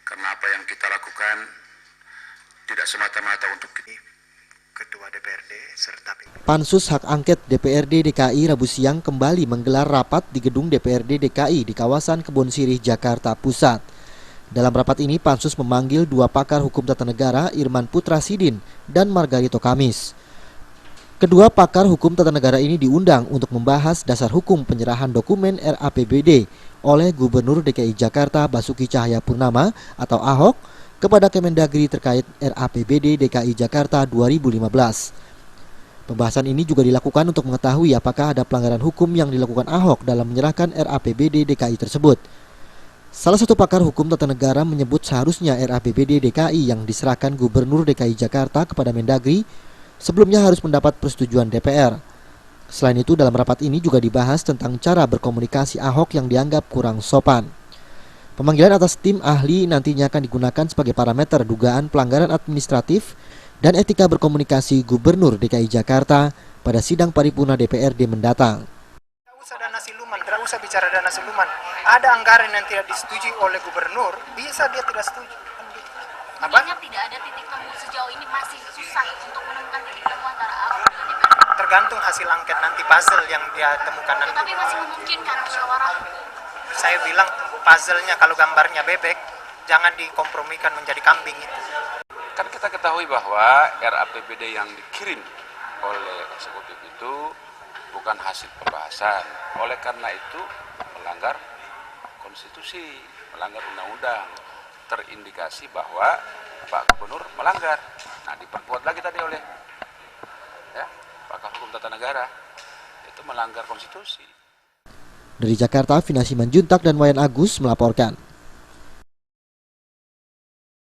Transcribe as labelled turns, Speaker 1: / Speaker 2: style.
Speaker 1: Karena apa yang kita lakukan tidak semata-mata untuk Ketua DPRD serta
Speaker 2: Pansus Hak Angket DPRD DKI Rabu siang kembali menggelar rapat di gedung DPRD DKI di kawasan Kebon Sirih, Jakarta Pusat. Dalam rapat ini, Pansus memanggil dua pakar hukum tata negara, Irman Putra Sidin dan Margarito Kamis. Kedua pakar hukum tata negara ini diundang untuk membahas dasar hukum penyerahan dokumen RAPBD oleh Gubernur DKI Jakarta Basuki Cahayapurnama atau Ahok kepada Kemendagri terkait RAPBD DKI Jakarta 2015. Pembahasan ini juga dilakukan untuk mengetahui apakah ada pelanggaran hukum yang dilakukan Ahok dalam menyerahkan RAPBD DKI tersebut. Salah satu pakar hukum tata negara menyebut seharusnya RAPBD DKI yang diserahkan Gubernur DKI Jakarta kepada Mendagri sebelumnya harus mendapat persetujuan DPR. Selain itu, dalam rapat ini juga dibahas tentang cara berkomunikasi Ahok yang dianggap kurang sopan. Pemanggilan atas tim ahli nantinya akan digunakan sebagai parameter dugaan pelanggaran administratif dan etika berkomunikasi Gubernur DKI Jakarta pada sidang paripurna DPRD mendatang.
Speaker 3: Tidak usah dana siluman, tidak usah bicara dana siluman. Ada anggaran yang tidak disetujui oleh Gubernur, bisa dia tidak setuju.
Speaker 4: Sebenarnya tidak ada titik temu sejauh ini, masih susah untuk menemukan titik temu antara Ahok dan DPR.
Speaker 3: Tergantung hasil angket nanti, puzzle yang dia temukan nanti.
Speaker 4: Tetapi masih memungkinkan musyawarah.
Speaker 3: Saya bilang puzzle-nya kalau gambarnya bebek, jangan dikompromikan menjadi kambing itu.
Speaker 5: Kan kita ketahui bahwa RAPBD yang dikirim oleh eksekutif itu bukan hasil pembahasan. Oleh karena itu melanggar konstitusi, melanggar undang-undang. Terindikasi bahwa Pak Gubernur melanggar. Nah, diperkuat lagi tadi oleh pakar hukum tata negara, itu melanggar konstitusi.
Speaker 2: Dari Jakarta, Vinasi Manjuntak dan Wayan Agus melaporkan.